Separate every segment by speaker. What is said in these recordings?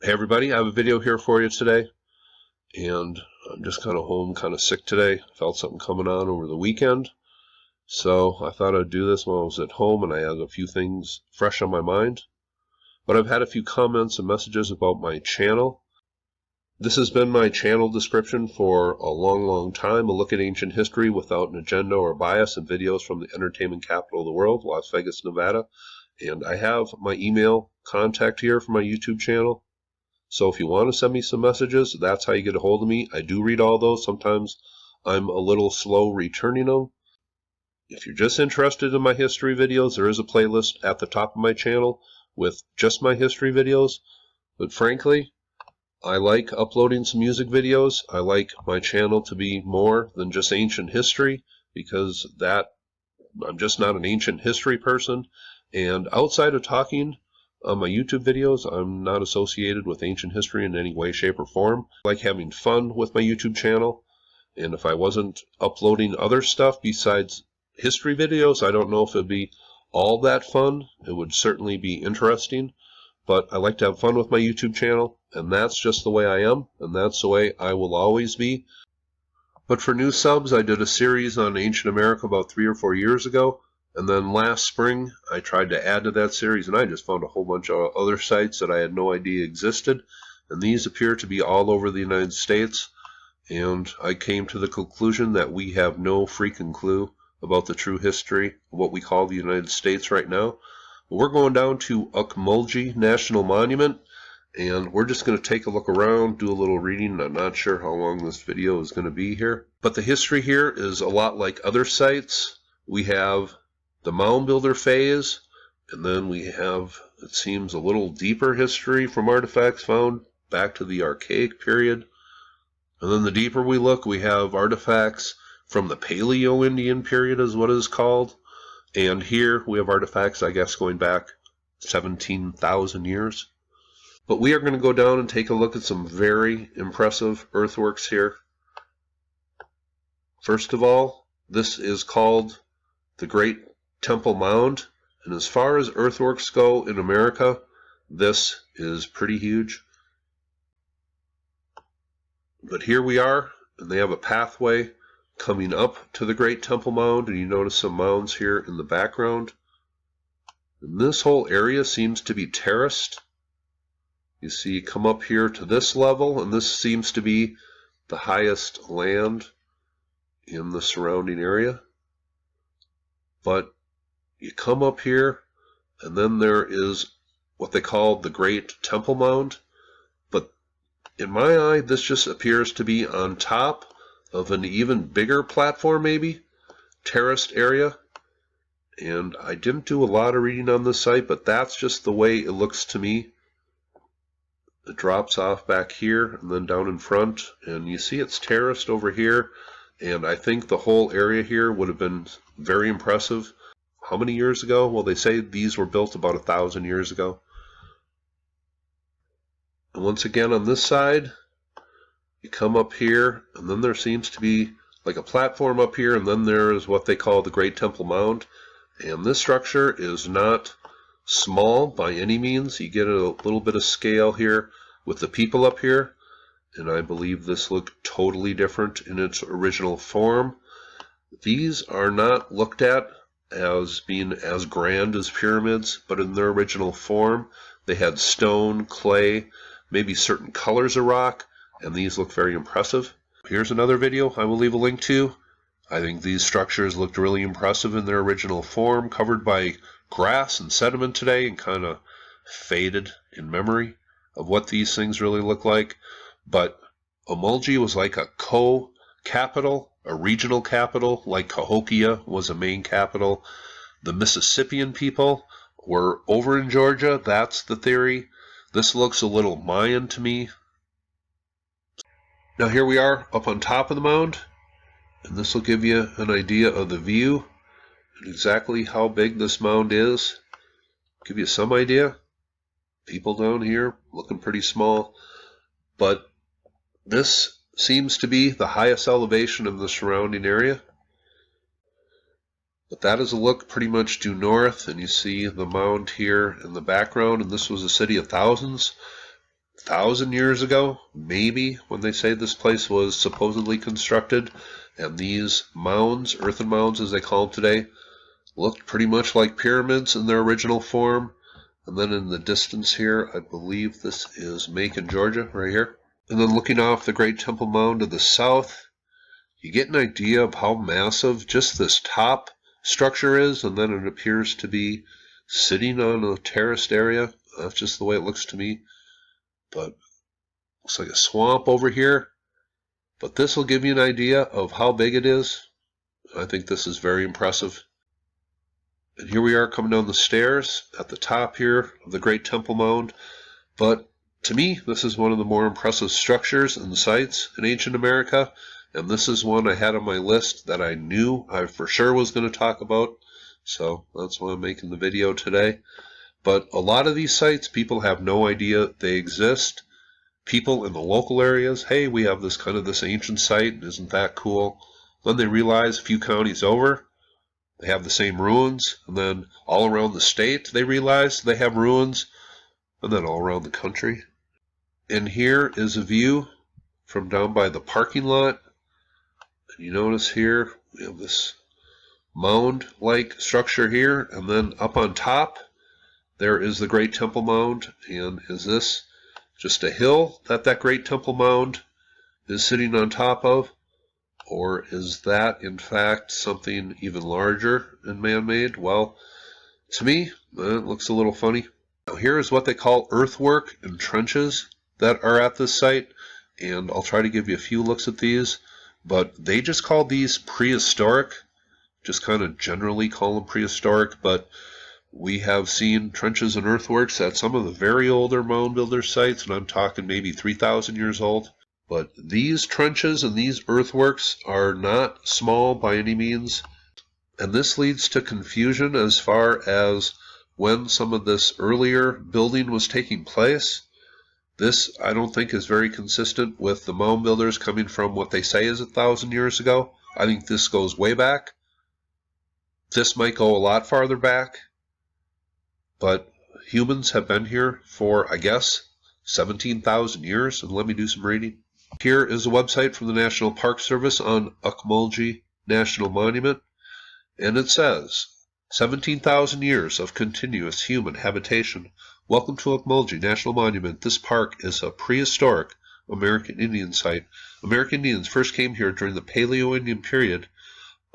Speaker 1: Hey everybody, I have a video here for you today, and I'm just kind of home, kind of sick today. Felt something coming on over the weekend, so I thought I'd do this while I was at home and I had a few things fresh on my mind. But I've had a few comments and messages about my channel. This has been my channel description for a long time, a look at ancient history without an agenda or bias, and videos from the entertainment capital of the world, Las Vegas, Nevada. And I have my email contact here for my YouTube channel. So if you want to send me some messages, that's how you get a hold of me. I do read all those. Sometimes I'm a little slow returning them. If you're just interested in my history videos, there is a playlist at the top of my channel with just my history videos. But frankly, I like uploading some music videos. I like my channel to be more than just ancient history, because I'm just not an ancient history person. And outside of talking on my YouTube videos, I'm not associated with ancient history in any way, shape, or form. I like having fun with my YouTube channel, and if I wasn't uploading other stuff besides history videos, I don't know if it'd be all that fun. It would certainly be interesting, but I like to have fun with my YouTube channel, and that's just the way I am, and that's the way I will always be. But for new subs, I did a series on ancient America about 3 or 4 years ago. And then last spring, I tried to add to that series, and I just found a whole bunch of other sites that I had no idea existed. And these appear to be all over the United States. And I came to the conclusion that we have no freaking clue about the true history of what we call the United States right now. We're going down to Ocmulgee National Monument, and we're just going to take a look around, do a little reading. I'm not sure how long this video is going to be here. But the history here is a lot like other sites. We have the mound builder phase, and then we have, it seems, a little deeper history from artifacts found back to the Archaic period. And then the deeper we look, we have artifacts from the Paleo-Indian period, is what it is called. And here we have artifacts, I guess, going back 17,000 years. But we are going to go down and take a look at some very impressive earthworks here. First of all, this is called the Great Temple Mound, and as far as earthworks go in America, this is pretty huge. But here we are, and they have a pathway coming up to the Great Temple Mound, and you notice some mounds here in the background. And this whole area seems to be terraced. You see, you come up here to this level, and this seems to be the highest land in the surrounding area. But you come up here, and then there is what they call the Great Temple Mound. But in my eye, this just appears to be on top of an even bigger platform, maybe, terraced area. And I didn't do a lot of reading on this site, but that's just the way it looks to me. It drops off back here and then down in front, and you see it's terraced over here. And I think the whole area here would have been very impressive. How many years ago? Well, they say these were built about 1,000 years ago. And once again, on this side, you come up here, and then there seems to be like a platform up here, and then there is what they call the Great Temple Mound. And this structure is not small by any means. You get a little bit of scale here with the people up here, and I believe this looked totally different in its original form. These are not looked at as being as grand as pyramids, but in their original form, they had stone, clay, maybe certain colors of rock, and these look very impressive. Here's another video I will leave a link to. I think these structures looked really impressive in their original form, covered by grass and sediment today, and kind of faded in memory of what these things really look like. But Ocmulgee was like a co-capital, a regional capital, like Cahokia was a main capital. The Mississippian people were over in Georgia. That's the theory. This looks a little Mayan to me. Now here we are up on top of the mound, and this will give you an idea of the view and exactly how big this mound is. Give you some idea. People down here looking pretty small, but this seems to be the highest elevation of the surrounding area. But that is a look pretty much due north, and you see the mound here in the background, and this was a city of thousands. 1,000 years ago, maybe, when they say this place was supposedly constructed, and these mounds, earthen mounds as they call them today, looked pretty much like pyramids in their original form. And then in the distance here, I believe this is Macon, Georgia, right here. And then looking off the Great Temple Mound to the south, you get an idea of how massive just this top structure is, and then it appears to be sitting on a terraced area. That's just the way it looks to me. But looks like a swamp over here. But this will give you an idea of how big it is. I think this is very impressive. And here we are coming down the stairs at the top here of the Great Temple Mound. But to me, this is one of the more impressive structures and sites in ancient America. And this is one I had on my list that I knew I for sure was going to talk about. So that's why I'm making the video today. But a lot of these sites, people have no idea they exist. People in the local areas, hey, we have this ancient site, isn't that cool? Then they realize a few counties over, they have the same ruins, and then all around the state they realize they have ruins, and then all around the country. And here is a view from down by the parking lot. And you notice here we have this mound-like structure here, and then up on top there is the Great Temple Mound. And is this just a hill that Great Temple Mound is sitting on top of? Or is that, in fact, something even larger and man-made? Well, to me, it looks a little funny. Now, here is what they call earthwork and trenches that are at this site, and I'll try to give you a few looks at these, but they just call these prehistoric, just kind of generally call them prehistoric, but we have seen trenches and earthworks at some of the very older mound builder sites, and I'm talking maybe 3,000 years old. But these trenches and these earthworks are not small by any means, and this leads to confusion as far as when some of this earlier building was taking place. This, I don't think, is very consistent with the mound builders coming from what they say is 1,000 years ago. I think this goes way back. This might go a lot farther back, but humans have been here for, I guess, 17,000 years, and let me do some reading. Here is a website from the National Park Service on Ocmulgee National Monument, and it says, 17,000 years of continuous human habitation. Welcome to Ocmulgee National Monument. This park is a prehistoric American Indian site. American Indians first came here during the Paleo-Indian period,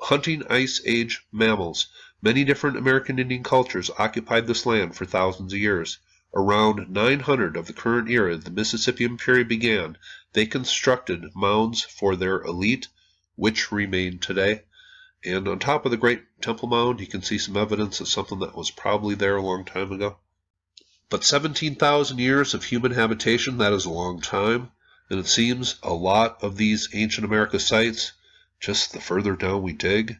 Speaker 1: hunting Ice Age mammals. Many different American Indian cultures occupied this land for thousands of years. Around 900 of the current era, the Mississippian period began. They constructed mounds for their elite, which remain today. And on top of the Great Temple Mound, you can see some evidence of something that was probably there a long time ago. But 17,000 years of human habitation, that is a long time. And it seems a lot of these ancient America sites, just the further down we dig,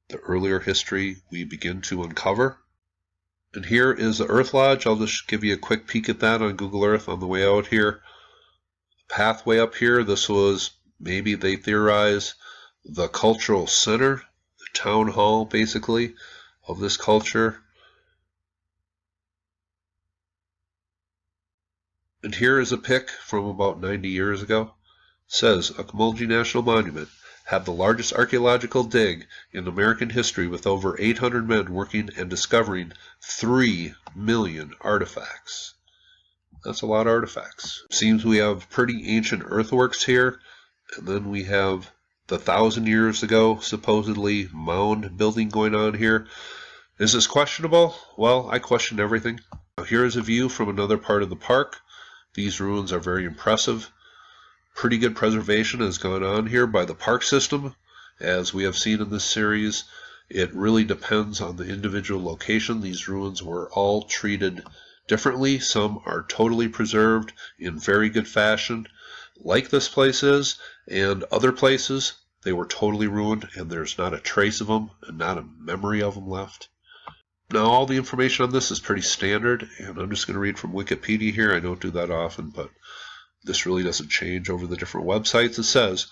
Speaker 1: the earlier history we begin to uncover. And here is the Earth Lodge. I'll just give you a quick peek at that on Google Earth on the way out here. Pathway up here, this was, maybe they theorize, the cultural center, the town hall, basically, of this culture. And here is a pic from about 90 years ago. It says, Ocmulgee National Monument had the largest archaeological dig in American history, with over 800 men working and discovering 3 million artifacts. That's a lot of artifacts. Seems we have pretty ancient earthworks here, and then we have the 1,000 years ago supposedly mound building going on here. Is this questionable? Well, I question everything. Now, here is a view from another part of the park. These ruins are very impressive. Pretty good preservation has gone on here by the park system. As we have seen in this series, it really depends on the individual location. These ruins were all treated differently. Some are totally preserved in very good fashion, like this place is, and other places, they were totally ruined, and there's not a trace of them and not a memory of them left. Now, all the information on this is pretty standard, and I'm just going to read from Wikipedia here. I don't do that often, but this really doesn't change over the different websites. It says,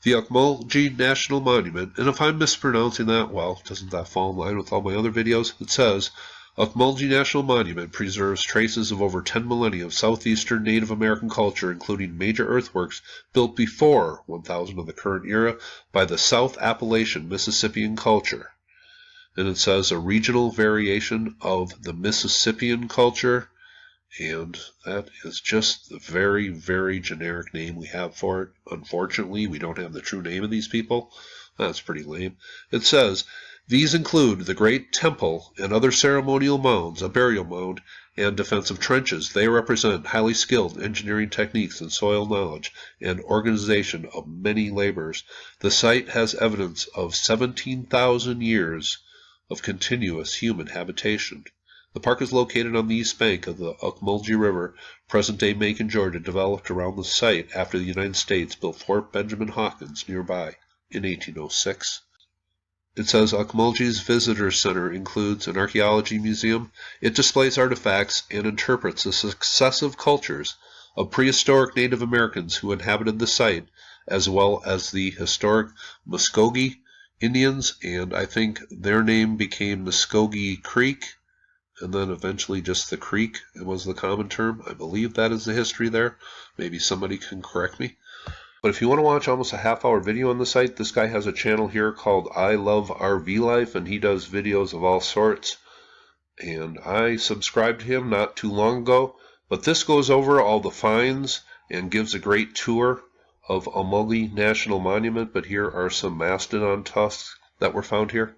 Speaker 1: the Ocmulgee National Monument, and if I'm mispronouncing that, well, doesn't that fall in line with all my other videos? It says, Ocmulgee National Monument preserves traces of over 10 millennia of southeastern Native American culture, including major earthworks built before 1000 of the current era by the South Appalachian Mississippian culture. And it says a regional variation of the Mississippian culture, and that is just the very, very generic name we have for it. Unfortunately, we don't have the true name of these people. That's pretty lame. It says, these include the Great Temple and other ceremonial mounds, a burial mound, and defensive trenches. They represent highly skilled engineering techniques and soil knowledge and organization of many laborers. The site has evidence of 17,000 years of continuous human habitation. The park is located on the east bank of the Ocmulgee River, present-day Macon, Georgia, developed around the site after the United States built Fort Benjamin Hawkins nearby in 1806. It says Ocmulgee's Visitor Center includes an archaeology museum. It displays artifacts and interprets the successive cultures of prehistoric Native Americans who inhabited the site, as well as the historic Muscogee Indians, and I think their name became Muscogee Creek, and then eventually just the Creek was the common term. I believe that is the history there. Maybe somebody can correct me. But if you want to watch almost a half-hour video on the site, this guy has a channel here called I Love RV Life, and he does videos of all sorts. And I subscribed to him not too long ago. But this goes over all the finds and gives a great tour of Ocmulgee National Monument. But here are some Mastodon Tufts that were found here.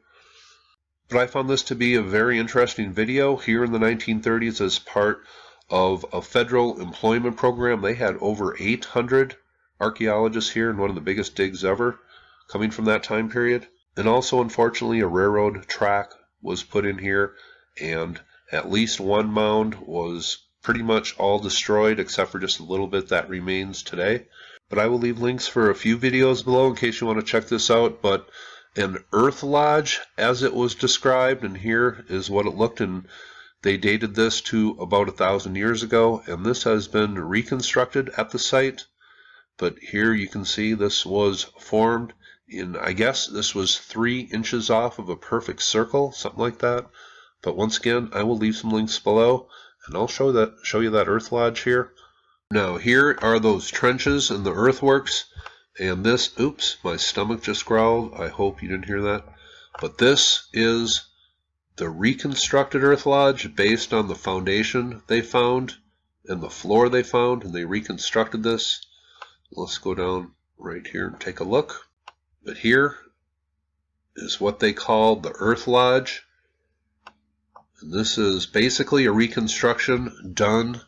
Speaker 1: But I found this to be a very interesting video. Here in the 1930s, as part of a federal employment program, they had over 800 archaeologists here in one of the biggest digs ever coming from that time period. And also, unfortunately, a railroad track was put in here, and at least one mound was pretty much all destroyed except for just a little bit that remains today. But I will leave links for a few videos below in case you want to check this out. But an earth lodge, as it was described, and here is what it looked, and they dated this to about 1,000 years ago, and this has been reconstructed at the site. But here you can see this was formed in, I guess this was 3 inches off of a perfect circle, something like that. But once again, I will leave some links below, and I'll show you that earth lodge here. Now here are those trenches and the earthworks, and this, oops, my stomach just growled. I hope you didn't hear that. But this is the reconstructed earth lodge based on the foundation they found and the floor they found, and they reconstructed this. Let's go down right here and take a look. But here is what they call the earth lodge. And this is basically a reconstruction done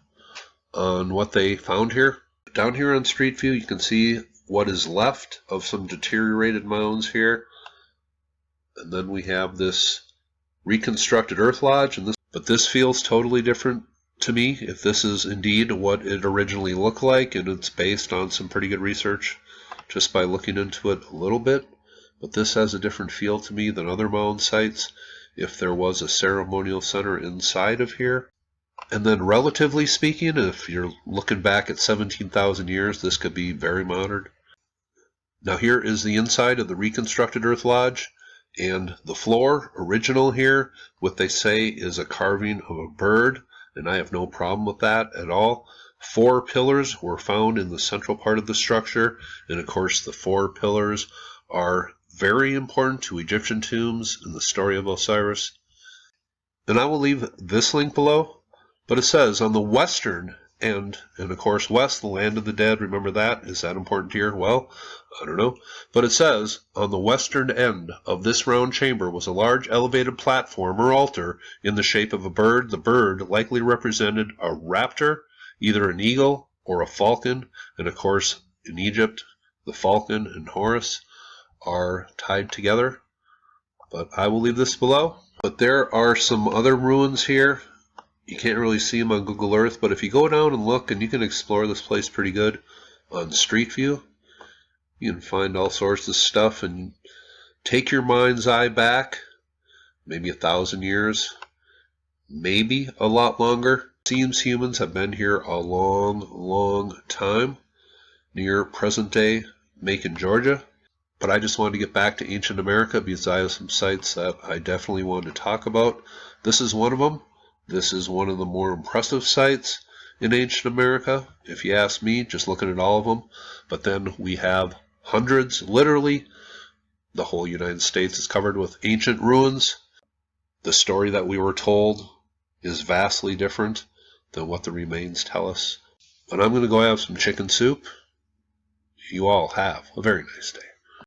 Speaker 1: on what they found here. Down here on Street View, you can see what is left of some deteriorated mounds here. And then we have this reconstructed earth lodge, and but this feels totally different to me, if this is indeed what it originally looked like, and it's based on some pretty good research just by looking into it a little bit. But this has a different feel to me than other mound sites, if there was a ceremonial center inside of here. And then relatively speaking, if you're looking back at 17,000 years, this could be very modern. Now here is the inside of the reconstructed earth lodge, and the floor, original here, what they say is a carving of a bird, and I have no problem with that at all. 4 pillars were found in the central part of the structure, and of course the 4 pillars are very important to Egyptian tombs and the story of Osiris. And I will leave this link below, but it says on the western end, and of course west, the land of the dead, remember that? Is that important here? Well, I don't know. But it says, on the western end of this round chamber was a large elevated platform or altar in the shape of a bird. The bird likely represented a raptor, either an eagle or a falcon. And of course, in Egypt, the falcon and Horus are tied together. But I will leave this below. But there are some other ruins here. You can't really see them on Google Earth, but if you go down and look, and you can explore this place pretty good on Street View, you can find all sorts of stuff and take your mind's eye back, maybe 1,000 years, maybe a lot longer. It seems humans have been here a long, long time, near present-day Macon, Georgia. But I just wanted to get back to ancient America because I have some sites that I definitely wanted to talk about. This is one of them. This is one of the more impressive sites in ancient America, if you ask me, just looking at all of them. But then we have hundreds, literally, the whole United States is covered with ancient ruins. The story that we were told is vastly different than what the remains tell us. But I'm going to go have some chicken soup. You all have a very nice day.